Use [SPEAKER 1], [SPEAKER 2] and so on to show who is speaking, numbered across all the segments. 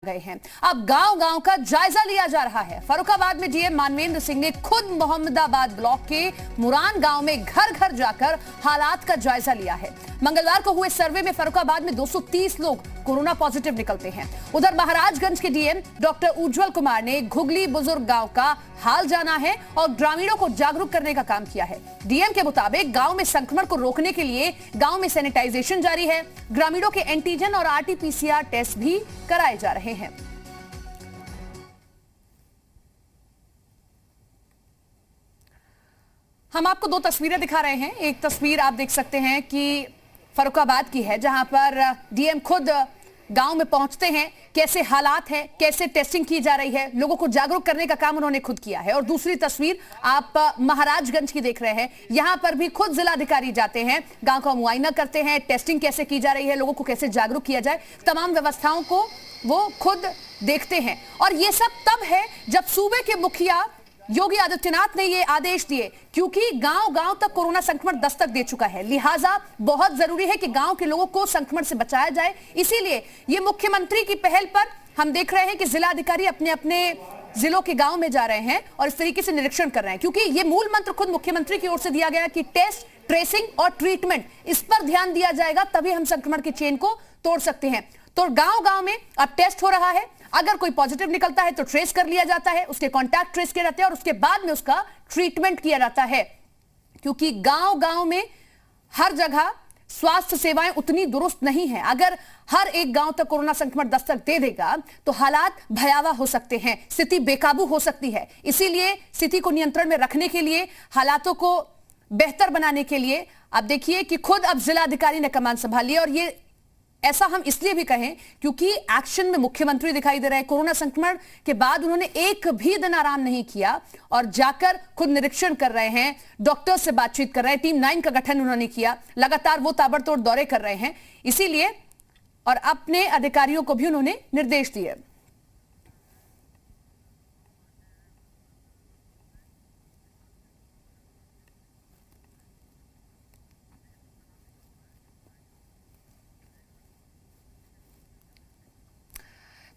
[SPEAKER 1] गए हैं। अब गांव-गांव का जायजा लिया जा रहा है। फर्रुखाबाद में डीएम मानवेंद्र सिंह ने खुद मोहम्मदाबाद ब्लॉक के मुरान गांव में घर-घर जाकर हालात का जायजा लिया है। मंगलवार को हुए सर्वे में फर्रुखाबाद में 230 लोग कोरोना पॉजिटिव निकलते हैं। उधर महाराजगंज के डीएम डॉक्टर उज्जवल कुमार ने घुगली बुजुर्ग गांव का हाल जाना है और ग्रामीणों को जागरूक करने का काम किया है। डीएम के मुताबिक गांव में संक्रमण को रोकने के लिए गांव में सैनिटाइजेशन जारी है। ग्रामीणों के एंटीजन और आरटीपीसीआर टेस्ट भी कराए जा रहे हैं। हम आपको दो तस्वीरें दिखा रहे हैं। एक तस्वीर आप देख सकते हैं कि फर्रुखाबाद की है, जहां पर डीएम खुद गांव में पहुंचते हैं, कैसे हालात हैं, कैसे टेस्टिंग की जा रही है, लोगों को जागरूक करने का काम उन्होंने खुद किया है। और दूसरी तस्वीर आप महाराजगंज की देख रहे हैं। यहां पर भी खुद जिलाधिकारी जाते हैं, गांव का मुआयना करते हैं, टेस्टिंग कैसे की जा रही है, लोगों को कैसे जागरूक किया जाए, तमाम व्यवस्थाओं को वो खुद देखते हैं। और ये सब तब है जब सूबे के मुखिया योगी आदित्यनाथ ने ये आदेश दिए, क्योंकि गांव-गांव तक कोरोना संक्रमण दस्तक दे चुका है। लिहाजा बहुत जरूरी है कि गांव के लोगों को संक्रमण से बचाया जाए। इसीलिए ये मुख्यमंत्री की पहल पर हम देख रहे हैं कि जिलाधिकारी अपने अपने जिलों के गांव में जा रहे हैं और इस तरीके से निरीक्षण कर रहे हैं, क्योंकि ये मूल मंत्र खुद मुख्यमंत्री की ओर से दिया गया कि टेस्ट, ट्रेसिंग और ट्रीटमेंट, इस पर ध्यान दिया जाएगा, तभी हम संक्रमण की चेन को तोड़ सकते हैं। तो गांव-गांव में अब टेस्ट हो रहा है। अगर कोई पॉजिटिव निकलता है तो ट्रेस कर लिया जाता है, उसके कॉन्टैक्ट ट्रेस किए जाते हैं और उसके बाद में उसका ट्रीटमेंट किया जाता है, क्योंकि गांव-गांव में हर जगह स्वास्थ्य सेवाएं उतनी दुरुस्त नहीं है। अगर हर एक गांव तक कोरोना संक्रमण दस्तक दे देगा तो हालात भयावह हो सकते हैं, स्थिति बेकाबू हो सकती है। इसीलिए स्थिति को नियंत्रण में रखने के लिए, हालातों को बेहतर बनाने के लिए आप देखिए कि खुद अब जिलाधिकारी ने कमान संभाली। और ये ऐसा हम इसलिए भी कहें क्योंकि एक्शन में मुख्यमंत्री दिखाई दे रहे हैं। कोरोना संक्रमण के बाद उन्होंने एक भी दिन आराम नहीं किया और जाकर खुद निरीक्षण कर रहे हैं, डॉक्टर से बातचीत कर रहे हैं, टीम 9 का गठन उन्होंने किया, लगातार वो ताबड़तोड़ दौरे कर रहे हैं। इसीलिए और अपने अधिकारियों को भी उन्होंने निर्देश दिए।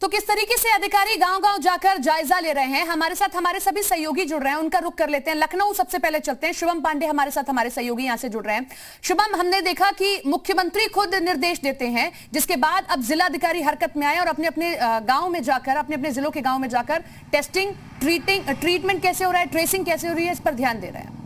[SPEAKER 1] तो किस तरीके से अधिकारी गांव-गांव जाकर जायजा ले रहे हैं, हमारे साथ हमारे सभी सहयोगी जुड़ रहे हैं, उनका रुख कर लेते हैं। लखनऊ सबसे पहले चलते हैं। शुभम पांडे हमारे साथ, हमारे सहयोगी यहां से जुड़ रहे हैं। शुभम, हमने देखा कि मुख्यमंत्री खुद निर्देश देते हैं, जिसके बाद अब जिलाधिकारी हरकत में आए और अपने अपने गांव में जाकर, अपने अपने जिलों के गांव में जाकर टेस्टिंग, ट्रीटमेंट कैसे हो रहा है, ट्रेसिंग कैसे हो रही है, इस पर ध्यान दे रहे हैं।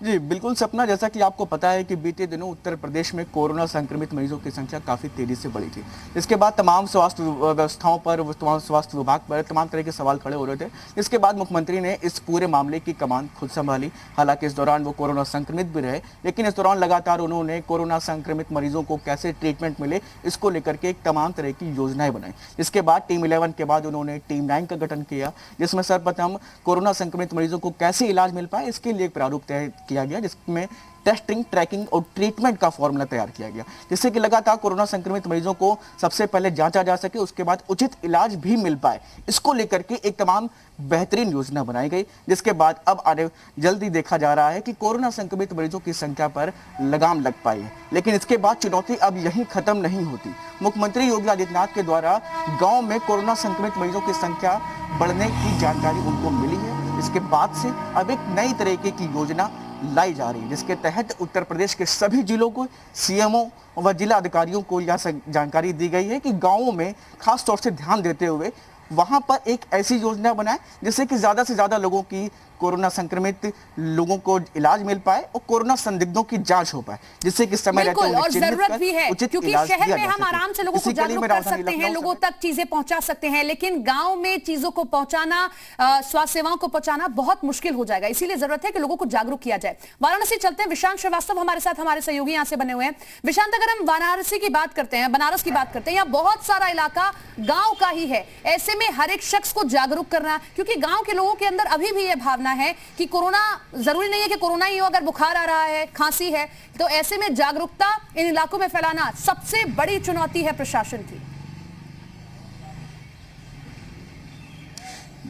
[SPEAKER 2] जी बिल्कुल सपना, जैसा कि आपको पता है कि बीते दिनों उत्तर प्रदेश में कोरोना संक्रमित मरीजों की संख्या काफ़ी तेज़ी से बढ़ी थी। इसके बाद तमाम स्वास्थ्य व्यवस्थाओं पर, तमाम स्वास्थ्य विभाग पर तमाम तरह के सवाल खड़े हो रहे थे। इसके बाद मुख्यमंत्री ने इस पूरे मामले की कमान खुद संभाली। हालांकि इस दौरान वो कोरोना संक्रमित भी रहे, लेकिन इस दौरान लगातार उन्होंने कोरोना संक्रमित मरीजों को कैसे ट्रीटमेंट मिले, इसको लेकर के एक तमाम तरह की योजनाएं बनाई। इसके बाद टीम 11 के बाद उन्होंने टीम 9 का गठन किया, जिसमें सर्वप्रथम कोरोना संक्रमित मरीजों को कैसे इलाज मिल पाए, इसके लिए एक प्रारूप तय किया गया, जिसमें टेस्टिंग, ट्रैकिंग और ट्रीटमेंट का फॉर्मूला तैयार किया गया, जिससे कि लगातार कोरोना संक्रमित मरीजों को सबसे पहले जांचा जा सके, उसके बाद उचित इलाज भी मिल पाए। इसको लेकर के एक तमाम बेहतरीन योजना बनाई गई, जिसके बाद अब आने जल्दी देखा जा रहा है कि कोरोना संक्रमित मरीजों की संख्या पर लगाम लग पाई है। लेकिन इसके बाद चुनौती अब यहीं खत्म नहीं होती। मुख्यमंत्री योगी आदित्यनाथ के द्वारा गाँव में कोरोना संक्रमित मरीजों की संख्या बढ़ने की जानकारी उनको मिली है। इसके बाद से अब एक नई तरीके की योजना लाई जा रही है, जिसके तहत उत्तर प्रदेश के सभी जिलों को, सीएमओ व जिला अधिकारियों को यह जानकारी दी गई है कि गांवों में खास तौर से ध्यान देते हुए वहां पर एक ऐसी योजना बनाए जिससे कि ज़्यादा से ज़्यादा लोगों की, कोरोना संक्रमित लोगों को इलाज मिल पाए और कोरोना संदिग्धों की जांच हो पाए, जिससे कि समय रहते हुए
[SPEAKER 1] और जरूरत भी है, क्योंकि शहर में हम आराम से लोगों को जागरूक कर सकते हैं, लोगों तक चीजें पहुंचा सकते हैं, लेकिन गांव में चीजों को पहुंचाना, स्वास्थ्य सेवाओं को पहुंचाना बहुत मुश्किल हो जाएगा। इसीलिए जरूरत है कि लोगों को जागरूक किया जाए। वाराणसी चलते हैं। विशांत श्रीवास्तव हमारे साथ, हमारे सहयोगी यहाँ से बने हुए हैं। विशांत, अगर हम वाराणसी की बात करते हैं, बनारस की बात करते हैं, यहाँ बहुत सारा इलाका गांव का ही है। ऐसे में हर एक शख्स को जागरूक करना, क्योंकि गांव के लोगों के अंदर अभी भी यह भावना है कि कोरोना, जरूरी नहीं है कि कोरोना ही हो, अगर बुखार आ रहा है, खांसी है, तो ऐसे में जागरूकता इन इलाकों में फैलाना सबसे बड़ी चुनौती है प्रशासन की।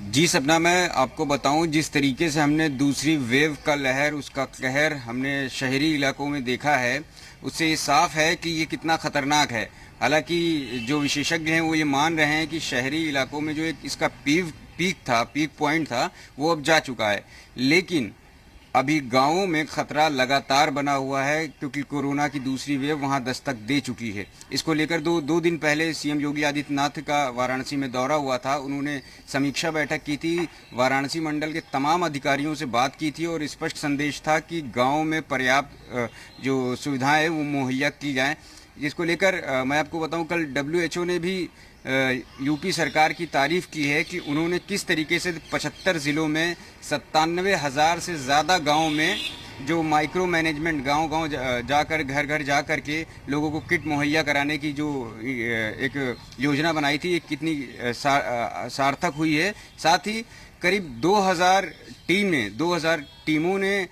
[SPEAKER 3] जी सपना, मैं आपको बताऊं, जिस तरीके से हमने दूसरी वेव का लहर, उसका कहर हमने शहरी इलाकों में देखा है, उससे ये साफ है कि ये कितना खतरनाक है। हालांकि जो विशेषज्ञ हैं वो ये मान रहे हैं कि शहरी इलाकों में जो एक इसका पीक पॉइंट था वो अब जा चुका है, लेकिन अभी गांवों में खतरा लगातार बना हुआ है क्योंकि कोरोना की दूसरी वेव वहां दस्तक दे चुकी है। इसको लेकर दो दिन पहले सीएम योगी आदित्यनाथ का वाराणसी में दौरा हुआ था। उन्होंने समीक्षा बैठक की थी, वाराणसी मंडल के तमाम अधिकारियों से बात की थी और स्पष्ट संदेश था कि गाँव में पर्याप्त जो सुविधाएं वो मुहैया की जाएँ। जिसको लेकर मैं आपको बताऊं, कल WHO ने भी यूपी सरकार की तारीफ की है कि उन्होंने किस तरीके से 75 ज़िलों में 97,000 से ज़्यादा गाँव में जो माइक्रो मैनेजमेंट गांव-गांव जाकर घर-घर जा कर के लोगों को किट मुहैया कराने की जो एक योजना बनाई थी, ये कितनी सार्थक हुई है। साथ ही करीब 2000 टीमों ने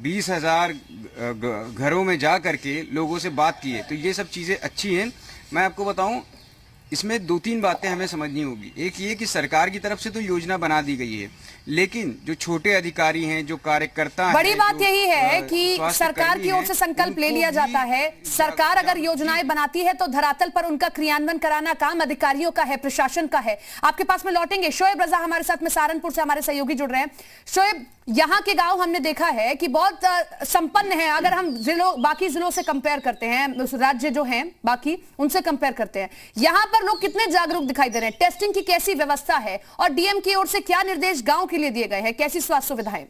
[SPEAKER 3] 20,000 घरों में जा कर के लोगों से बात की है। तो ये सब चीज़ें अच्छी हैं। मैं आपको बताऊं, इसमें दो तीन बातें हमें समझनी होगी। एक ये कि सरकार की तरफ से तो योजना बना दी गई है, लेकिन जो छोटे अधिकारी हैं, जो कार्यकर्ता हैं,
[SPEAKER 1] बड़ी बात यही है कि सरकार की ओर से संकल्प ले लिया जाता है। सरकार अगर योजनाएं बनाती है तो धरातल पर उनका क्रियान्वयन कराना काम अधिकारियों का है, प्रशासन का है। आपके पास में लौटेंगे। शोएब रजा हमारे साथ में सहारनपुर से हमारे सहयोगी जुड़ रहे हैं। शोएब, यहाँ के गांव हमने देखा है कि बहुत संपन्न है। अगर हम बाकी जिलों से कंपेयर करते हैं, राज्य जो हैं बाकी उनसे कंपेयर करते हैं, यहाँ पर लोग कितने जागरूक दिखाई दे रहे हैं? टेस्टिंग की कैसी व्यवस्था है और डीएम की ओर से क्या निर्देश गांव के लिए दिए गए हैं? कैसी स्वास्थ्य सुविधाएं?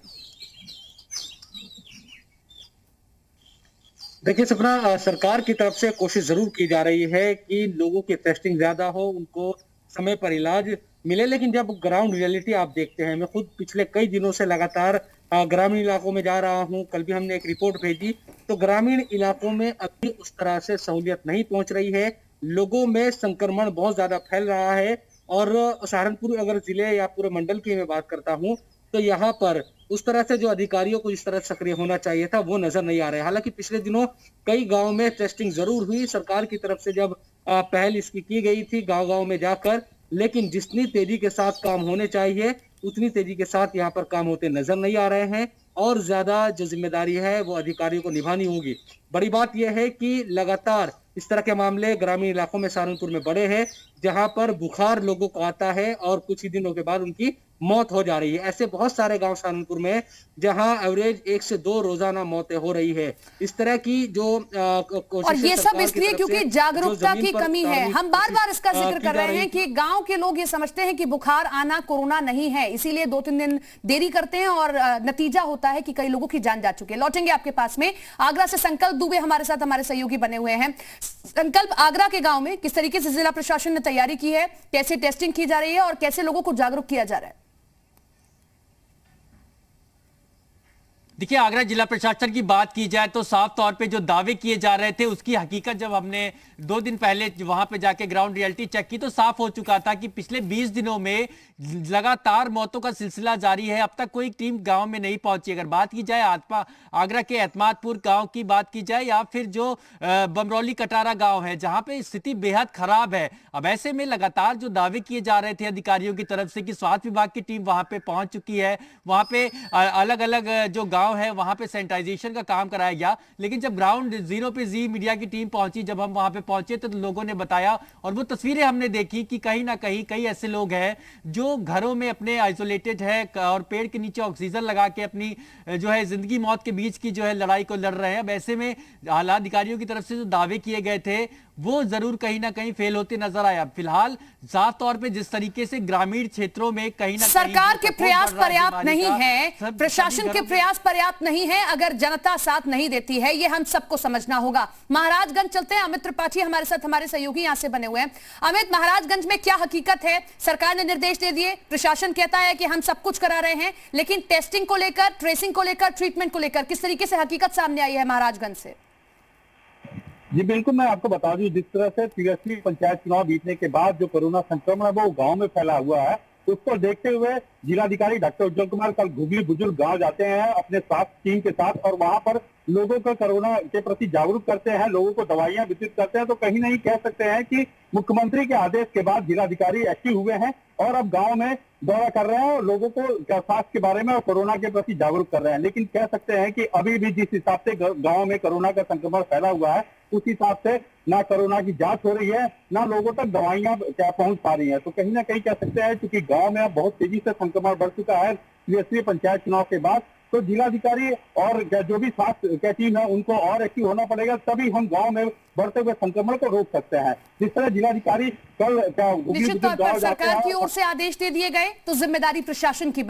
[SPEAKER 4] देखिए सपना, सरकार की तरफ से कोशिश जरूर की जा रही है कि लोगों की टेस्टिंग ज्यादा हो, उनको समय पर इलाज मिले, लेकिन जब ग्राउंड रियलिटी आप देखते हैं, मैं खुद पिछले कई दिनों से लगातार ग्रामीण इलाकों में जा रहा हूं। कल भी हमने एक रिपोर्ट भेजी, तो ग्रामीण इलाकों में अभी उस तरह से सहूलियत नहीं पहुंच रही है। लोगों में संक्रमण बहुत ज्यादा फैल रहा है और सहारनपुर अगर जिले या पूरे मंडल की मैं बात करता हूं, तो यहाँ पर उस तरह से जो अधिकारियों को इस तरह सक्रिय होना चाहिए था वो नजर नहीं आ रहा है। हालांकि पिछले दिनों कई गांव में टेस्टिंग जरूर हुई सरकार की तरफ से, जब पहल इसकी की गई थी गांव-गांव में जाकर, लेकिन जितनी तेजी के साथ काम होने चाहिए उतनी तेजी के साथ यहाँ पर काम होते नजर नहीं आ रहे हैं और ज्यादा जो जिम्मेदारी है वो अधिकारियों को निभानी होगी। बड़ी बात यह है कि लगातार इस तरह के मामले ग्रामीण इलाकों में सहारनपुर में बढ़े हैं, जहां पर बुखार लोगों को आता है और कुछ ही दिनों के बाद उनकी मौत हो जा रही है। ऐसे बहुत सारे गांव सहारनपुर में जहां एवरेज 1 से 2 रोजाना मौतें हो रही है। इस तरह की जो
[SPEAKER 1] और ये सब इसलिए क्योंकि जागरूकता की कमी है। हम बार बार इसका जिक्र कर रहे हैं कि गांव के लोग ये समझते हैं कि बुखार आना कोरोना नहीं है, इसीलिए 2-3 दिन देरी करते हैं और नतीजा होता है कि कई लोगों की जान जा चुकी है। लौटेंगे आपके पास में। आगरा से संकल्प दुबे हमारे साथ हमारे सहयोगी बने हुए हैं। संकल्प, आगरा के गांव में किस तरीके से जिला प्रशासन ने तैयारी की है, कैसे टेस्टिंग की जा रही है और कैसे लोगों को जागरूक किया जा रहा है?
[SPEAKER 5] देखिए, आगरा जिला प्रशासन की बात की जाए तो साफ तौर पे जो दावे किए जा रहे थे उसकी हकीकत जब हमने 2 दिन पहले वहां पे जाके ग्राउंड रियलिटी चेक की तो साफ हो चुका था कि पिछले 20 दिनों में लगातार मौतों का सिलसिला जारी है। अब तक कोई टीम गांव में नहीं पहुंची। अगर बात की जाए आगरा के एतमादपुर गांव की बात की जाए या फिर जो बमरौली कटारा गांव है जहां पे स्थिति बेहद खराब है। अब ऐसे में लगातार जो दावे किए जा रहे थे अधिकारियों की तरफ से कि स्वास्थ्य विभाग की टीम वहां पे पहुंच चुकी है, वहां पे अलग अलग जो गांव है वहां पे सैनिटाइजेशन का काम कराया गया, लेकिन जब ग्राउंड जीरो पे जी मीडिया की टीम पहुंची, जब हम वहां पे पहुंचे तो लोगों ने बताया और वो तस्वीरें हमने देखी कि कहीं ना कहीं कई ऐसे लोग हैं जो घरों में अपने आइसोलेटेड है और पेड़ के नीचे ऑक्सीजन लगा के अपनी जो है जिंदगी मौत के बीच की जो है लड़ाई को लड़ रहे हैं। अब ऐसे में आला अधिकारियों की तरफ से जो दावे किए गए थे वो जरूर कहीं ना कहीं फेल होते नजर आया। फिलहाल साफ तौर पे जिस तरीके से ग्रामीण क्षेत्रों में कहीं ना
[SPEAKER 1] सरकार के प्रयास पर्याप्त नहीं है, प्रशासन के प्रयास पर्याप्त नहीं है, अगर जनता साथ नहीं देती है, ये हम सबको समझना होगा। महाराजगंज चलते हैं। अमित त्रिपाठी हमारे साथ, हमारे सहयोगी यहां से बने हुए हैं। अमित, महाराजगंज में क्या हकीकत है? सरकार ने निर्देश दे दिए, प्रशासन कहता है कि हम सब कुछ करा रहे हैं, लेकिन टेस्टिंग को लेकर, ट्रेसिंग को लेकर, ट्रीटमेंट को लेकर किस तरीके से हकीकत सामने आई है महाराजगंज से?
[SPEAKER 6] जी बिल्कुल, मैं आपको बता दूं, जिस तरह से तिरसठी पंचायत चुनाव जीतने के बाद जो कोरोना संक्रमण है वो गांव में फैला हुआ है, उसको देखते हुए जिलाधिकारी डॉक्टर उज्जवल कुमार कल घुगली बुजुर्ग गांव जाते हैं अपने स्वास्थ्य टीम के साथ और वहां पर लोगों को कोरोना के प्रति जागरूक करते हैं, लोगों को दवाइयां वितरित करते हैं। तो कहीं नहीं कह सकते हैं कि मुख्यमंत्री के आदेश के बाद जिलाधिकारी एक्टिव हुए हैं और अब गांव में दौरा कर रहे हैं और लोगों को स्वास्थ्य के बारे में और कोरोना के प्रति जागरूक कर रहे हैं। लेकिन कह सकते हैं कि अभी भी जिस हिसाब से गांव में कोरोना का संक्रमण फैला हुआ है, उस हिसाब से ना कोरोना की जांच हो रही है, ना लोगों तक दवाइयां क्या पहुंच पा रही हैं। तो कहीं ना कहीं कह सकते हैं क्योंकि गांव में अब बहुत तेजी से संक्रमण बढ़ चुका है त्रिस्तरीय पंचायत चुनाव के बाद, तो जिलाधिकारी और जो भी स्वास्थ्य टीम है उनको और एक्टिव होना पड़ेगा, तभी हम गांव में बढ़ते हुए संक्रमण को रोक सकते हैं। जिस तरह जिलाधिकारी कल
[SPEAKER 1] निश्चित तौर पर सरकार की ओर से आदेश दे दिए गए तो जिम्मेदारी प्रशासन की